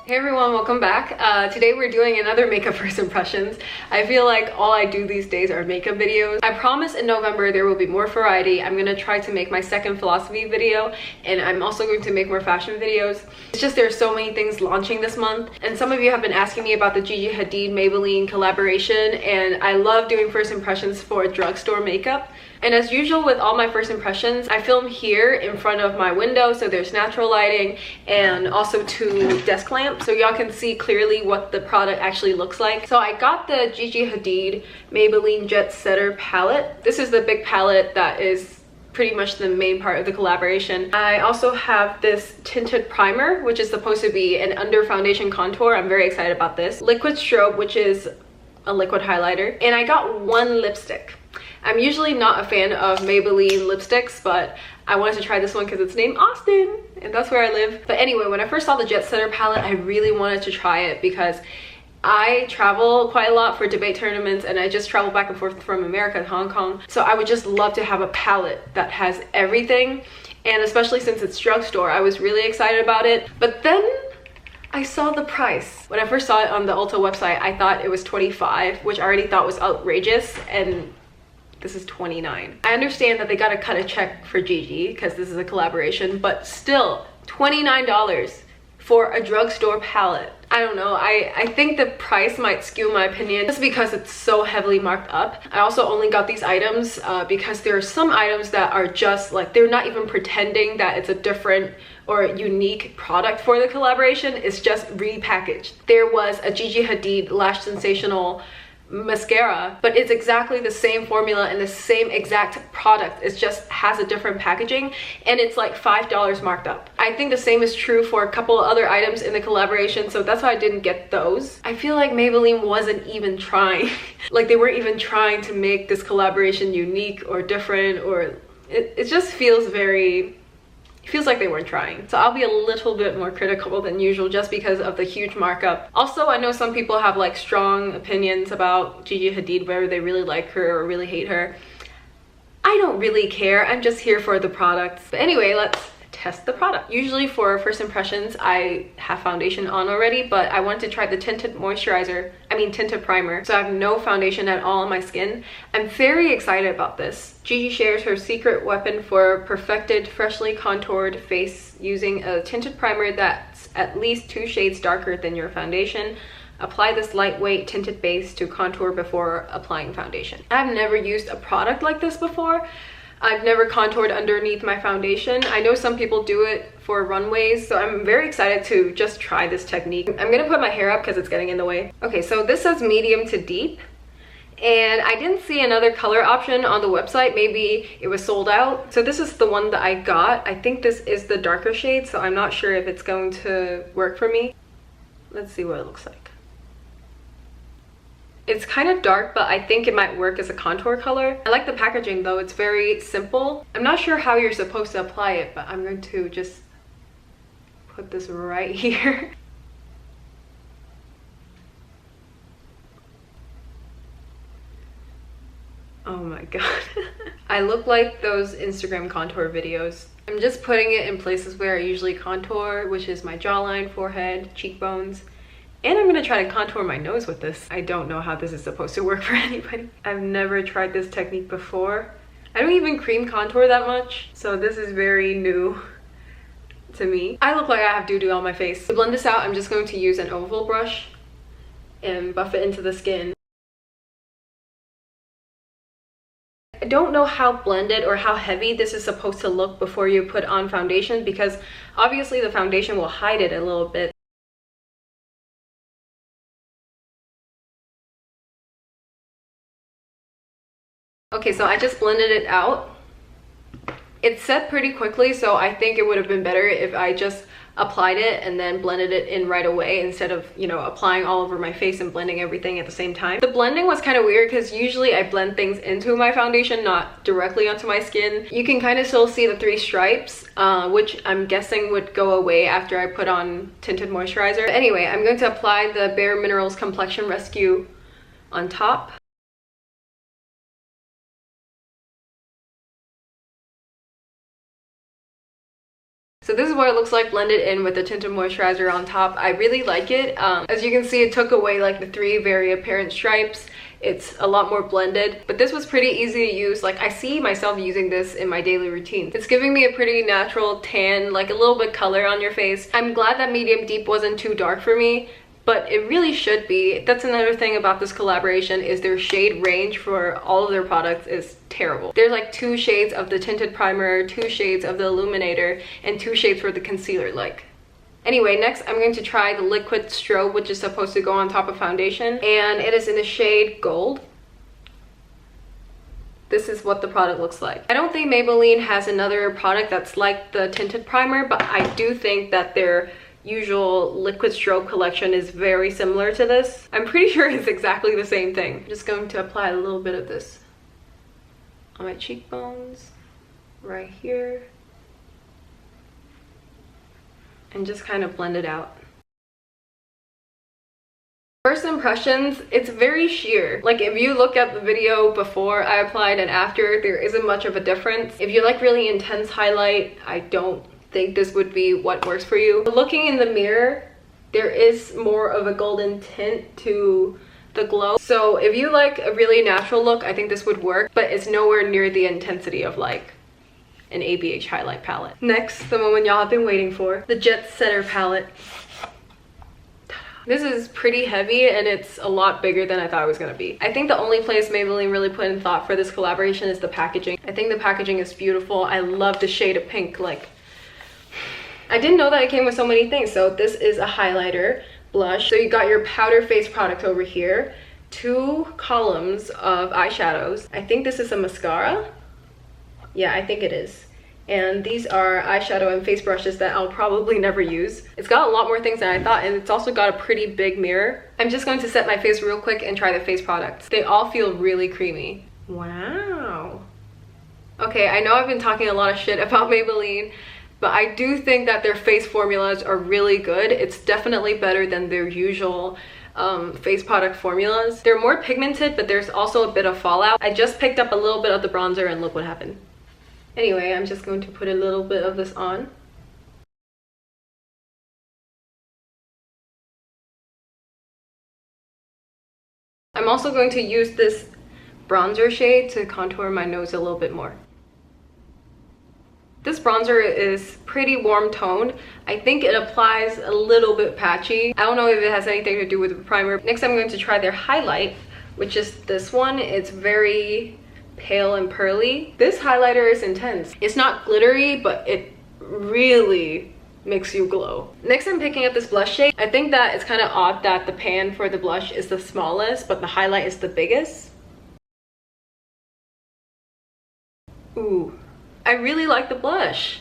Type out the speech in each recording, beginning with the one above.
Hey everyone, welcome back. Today we're doing another makeup first impressions. I feel like all I do these days are makeup videos. I promise in November there will be more variety. I'm gonna try to make my second philosophy video, and I'm also going to make more fashion videos. It's just there's so many things launching this month, and some of you have been asking me about the Gigi Hadid Maybelline collaboration, and I love doing first impressions for drugstore makeup. And as usual with all my first impressions, I film here in front of my window, so there's natural lighting and also two desk lamps, so y'all can see clearly what the product actually looks like. So I got the Gigi Hadid Maybelline Jetsetter Palette. This is the big palette that is pretty much the main part of the collaboration. I also have this tinted primer, which is supposed to be an under foundation contour. I'm very excited about this. Liquid Strobe, which is a liquid highlighter. And I got one lipstick. I'm usually not a fan of Maybelline lipsticks, but I wanted to try this one because it's named Austyn, and that's where I live. But anyway, when I first saw the Jetsetter palette, I really wanted to try it because I travel quite a lot for debate tournaments, and I just travel back and forth from America to Hong Kong. So I would just love to have a palette that has everything, and especially since it's drugstore, I was really excited about it. But then I saw the price. When I first saw it on the Ulta website, I thought it was $25, which I already thought was outrageous, and this is $29. I understand that they gotta cut a check for Gigi because this is a collaboration, but still, $29 for a drugstore palette. I don't know, I think the price might skew my opinion just because it's so heavily marked up. I also only got these items because there are some items that are just like, they're not even pretending that it's a different or unique product for the collaboration. It's just repackaged. There was a Gigi Hadid Lash Sensational mascara, but it's exactly the same formula and the same exact product. It just has a different packaging, and it's like $5 marked up. I think the same is true for a couple of other items in the collaboration, so that's why I didn't get those. I feel like Maybelline wasn't even trying. Like, they weren't even trying to make this collaboration unique or different, or it just feels very, it feels like they weren't trying. So I'll be a little bit more critical than usual just because of the huge markup. Also, I know some people have like strong opinions about Gigi Hadid, whether they really like her or really hate her. I don't really care. I'm just here for the products. But anyway, let's test the product. Usually for first impressions, I have foundation on already, but I wanted to try the tinted tinted primer. So I have no foundation at all on my skin. I'm very excited about this. Gigi shares her secret weapon for perfected, freshly contoured face using a tinted primer that's at least 2 shades darker than your foundation. Apply this lightweight tinted base to contour before applying foundation. I've never used a product like this before. I've never contoured underneath my foundation. I know some people do it for runways, so I'm very excited to just try this technique. I'm gonna put my hair up because it's getting in the way. Okay, so this says medium to deep, and I didn't see another color option on the website. Maybe it was sold out. So this is the one that I got. I think this is the darker shade, so I'm not sure if it's going to work for me. Let's see what it looks like. It's kind of dark, but I think it might work as a contour color. I like the packaging though, it's very simple. I'm not sure how you're supposed to apply it, but I'm going to just put this right here. Oh my god. I look like those Instagram contour videos. I'm just putting it in places where I usually contour, which is my jawline, forehead, cheekbones. And I'm gonna try to contour my nose with this. I don't know how this is supposed to work for anybody. I've never tried this technique before. I don't even cream contour that much, so this is very new to me. I look like I have doo-doo on my face. To blend this out, I'm just going to use an oval brush and buff it into the skin. I don't know how blended or how heavy this is supposed to look before you put on foundation, because obviously the foundation will hide it a little bit. Okay, so I just blended it out. It set pretty quickly, so I think it would have been better if I just applied it and then blended it in right away instead of, you know, applying all over my face and blending everything at the same time. The blending was kind of weird because usually I blend things into my foundation, not directly onto my skin. You can kind of still see the 3 stripes, which I'm guessing would go away after I put on tinted moisturizer. But anyway, I'm going to apply the Bare Minerals Complexion Rescue on top. So this is what it looks like blended in with the tinted moisturizer on top. I really like it. As you can see, it took away like the 3 very apparent stripes. It's a lot more blended, but this was pretty easy to use. Like, I see myself using this in my daily routine. It's giving me a pretty natural tan, like a little bit color on your face. I'm glad that medium deep wasn't too dark for me, but it really should be. That's another thing about this collaboration, is their shade range for all of their products is terrible. There's like 2 shades of the tinted primer, 2 shades of the illuminator, and 2 shades for the concealer. Like, anyway, next I'm going to try the liquid strobe, which is supposed to go on top of foundation, and it is in the shade Gold. This is what the product looks like. I don't think Maybelline has another product that's like the tinted primer, but I do think that their usual liquid strobe collection is very similar to this. I'm pretty sure it's exactly the same thing. I'm just going to apply a little bit of this on my cheekbones, right here, and just kind of blend it out. First impressions, it's very sheer. Like, if you look at the video before I applied and after, there isn't much of a difference. If you like really intense highlight, I don't think this would be what works for you. Looking in the mirror, there is more of a golden tint to the glow. So if you like a really natural look, I think this would work, but it's nowhere near the intensity of like an ABH highlight palette. Next, the moment y'all have been waiting for, the Jetsetter Palette. This is pretty heavy and it's a lot bigger than I thought it was gonna be. I think the only place Maybelline really put in thought for this collaboration is the packaging. I think the packaging is beautiful. I love the shade of pink. Like, I didn't know that it came with so many things. So this is a highlighter, blush. So you got your powder face product over here, 2 columns of eyeshadows. I think this is a mascara. Yeah, I think it is. And these are eyeshadow and face brushes that I'll probably never use. It's got a lot more things than I thought, and it's also got a pretty big mirror. I'm just going to set my face real quick and try the face products. They all feel really creamy. Wow. Okay, I know I've been talking a lot of shit about Maybelline, but I do think that their face formulas are really good. It's definitely better than their usual face product formulas. They're more pigmented, but there's also a bit of fallout. I just picked up a little bit of the bronzer and look what happened. Anyway, I'm just going to put a little bit of this on. I'm also going to use this bronzer shade to contour my nose a little bit more. This bronzer is pretty warm toned. I think it applies a little bit patchy. I don't know if it has anything to do with the primer. Next, I'm going to try their highlight, which is this one. It's very pale and pearly. This highlighter is intense. It's not glittery, but it really makes you glow. Next, I'm picking up this blush shade. I think that it's kind of odd that the pan for the blush is the smallest, but the highlight is the biggest. Ooh. I really like the blush.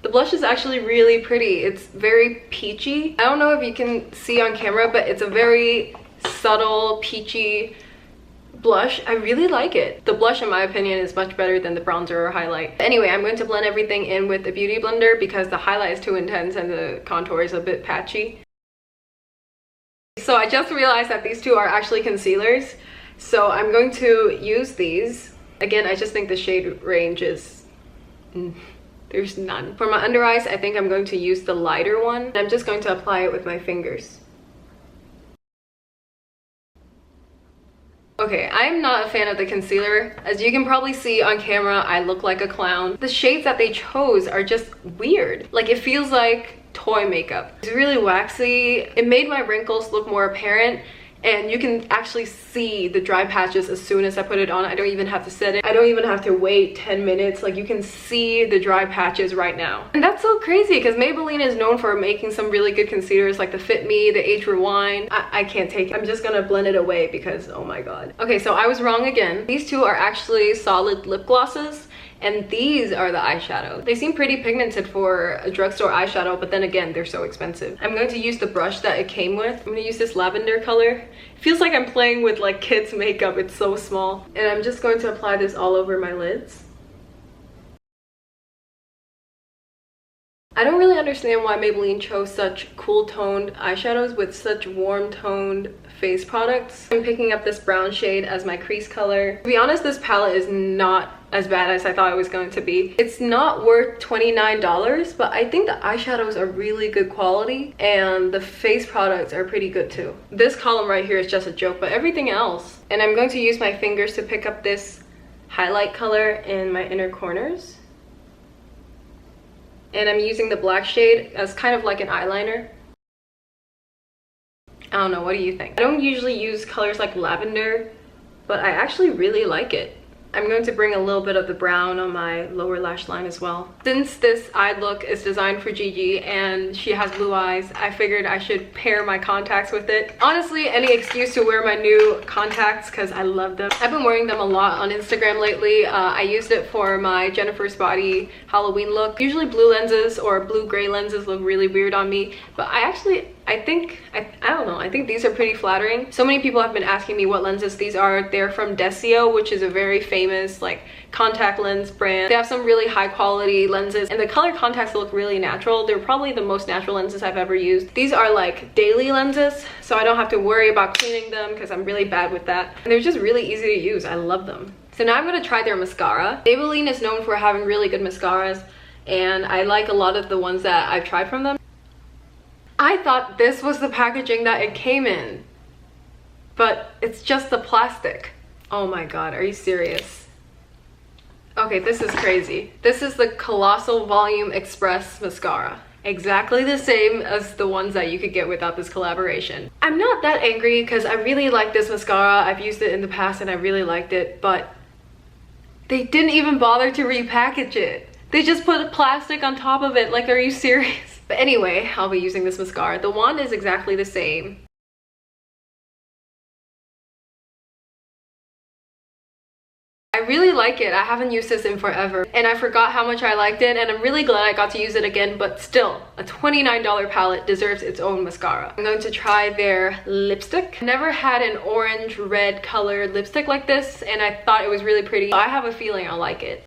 The blush is actually really pretty. It's very peachy. I don't know if you can see on camera, but it's a very subtle peachy blush. I really like it. The blush, in my opinion, is much better than the bronzer or highlight. Anyway, I'm going to blend everything in with the beauty blender because the highlight is too intense and the contour is a bit patchy. So I just realized that these two are actually concealers. So I'm going to use these. Again, I just think the shade range is there's none. For my under eyes, I think I'm going to use the lighter one. I'm just going to apply it with my fingers. Okay, I'm not a fan of the concealer. As you can probably see on camera, I look like a clown. The shades that they chose are just weird. Like, it feels like toy makeup. It's really waxy. It made my wrinkles look more apparent, and you can actually see the dry patches as soon as I put it on. I don't even have to set it. I don't even have to wait 10 minutes. Like, you can see the dry patches right now. And that's so crazy because Maybelline is known for making some really good concealers like the Fit Me, the RNWNYN. I can't take it. I'm just gonna blend it away because, oh my god. Okay, so I was wrong again. These two are actually solid lip glosses, and these are the eyeshadow. They seem pretty pigmented for a drugstore eyeshadow, but then again, they're so expensive. I'm going to use the brush that it came with. I'm gonna use this lavender color. It feels like I'm playing with like kids makeup. It's so small. And I'm just going to apply this all over my lids. I don't really understand why Maybelline chose such cool toned eyeshadows with such warm toned face products. I'm picking up this brown shade as my crease color. To be honest, this palette is not as bad as I thought it was going to be. It's not worth $29, but I think the eyeshadows are really good quality and the face products are pretty good too. This column right here is just a joke, but everything else. And I'm going to use my fingers to pick up this highlight color in my inner corners. And I'm using the black shade as kind of like an eyeliner. I don't know, what do you think? I don't usually use colors like lavender, but I actually really like it. I'm going to bring a little bit of the brown on my lower lash line as well. Since this eye look is designed for Gigi and she has blue eyes, I figured I should pair my contacts with it. Honestly, any excuse to wear my new contacts because I love them. I've been wearing them a lot on Instagram lately. I used it for my Jennifer's Body Halloween look. Usually blue lenses or blue gray lenses look really weird on me, but I don't know, I think these are pretty flattering. So many people have been asking me what lenses these are. They're from Desio, which is a very famous like contact lens brand. They have some really high quality lenses and the color contacts look really natural. They're probably the most natural lenses I've ever used. These are like daily lenses, so I don't have to worry about cleaning them because I'm really bad with that. And they're just really easy to use. I love them. So now I'm gonna try their mascara. Maybelline is known for having really good mascaras and I like a lot of the ones that I've tried from them. I thought this was the packaging that it came in, but it's just the plastic. Oh my god, are you serious? Okay, this is crazy. This is the Colossal Volume Express mascara. Exactly the same as the ones that you could get without this collaboration. I'm not that angry because I really like this mascara. I've used it in the past and I really liked it, but they didn't even bother to repackage it. They just put plastic on top of it. Like, are you serious? But anyway, I'll be using this mascara. The wand is exactly the same. I really like it. I haven't used this in forever and I forgot how much I liked it and I'm really glad I got to use it again, but still, a $29 palette deserves its own mascara. I'm going to try their lipstick. I never had an orange red colored lipstick like this and I thought it was really pretty. I have a feeling I'll like it.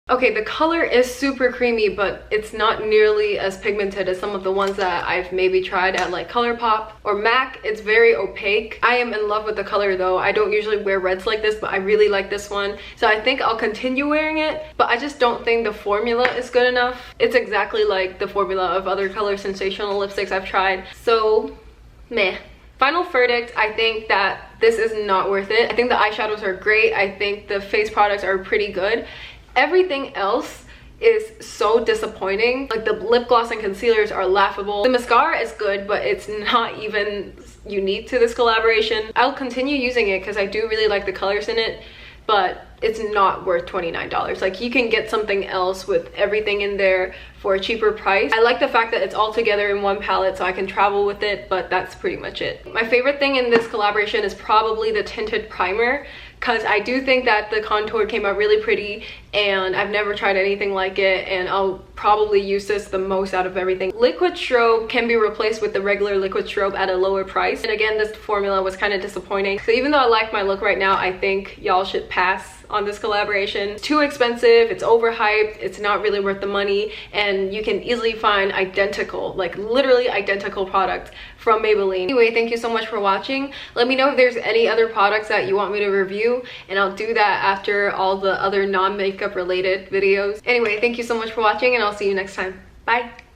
Okay, the color is super creamy, but it's not nearly as pigmented as some of the ones that I've maybe tried at like ColourPop or MAC. It's very opaque. I am in love with the color though. I don't usually wear reds like this, but I really like this one. So I think I'll continue wearing it, but I just don't think the formula is good enough. It's exactly like the formula of other Color Sensational lipsticks I've tried. So, meh. Final verdict, I think that this is not worth it. I think the eyeshadows are great. I think the face products are pretty good. Everything else is so disappointing. Like the lip gloss and concealers are laughable. The mascara is good, but it's not even unique to this collaboration. I'll continue using it because I do really like the colors in it, but it's not worth $29. Like you can get something else with everything in there for a cheaper price. I like the fact that it's all together in one palette so I can travel with it, but that's pretty much it. My favorite thing in this collaboration is probably the tinted primer, because I do think that the contour came out really pretty and I've never tried anything like it and I'll probably use this the most out of everything. Liquid strobe can be replaced with the regular liquid strobe at a lower price, and again this formula was kind of disappointing. So even though I like my look right now, I think y'all should pass on this collaboration. It's too expensive, it's overhyped, it's not really worth the money, and you can easily find identical, like literally identical products from Maybelline. Anyway, thank you so much for watching. Let me know if there's any other products that you want me to review and I'll do that after all the other non-makeup related videos. Anyway, thank you so much for watching and I'll see you next time. Bye!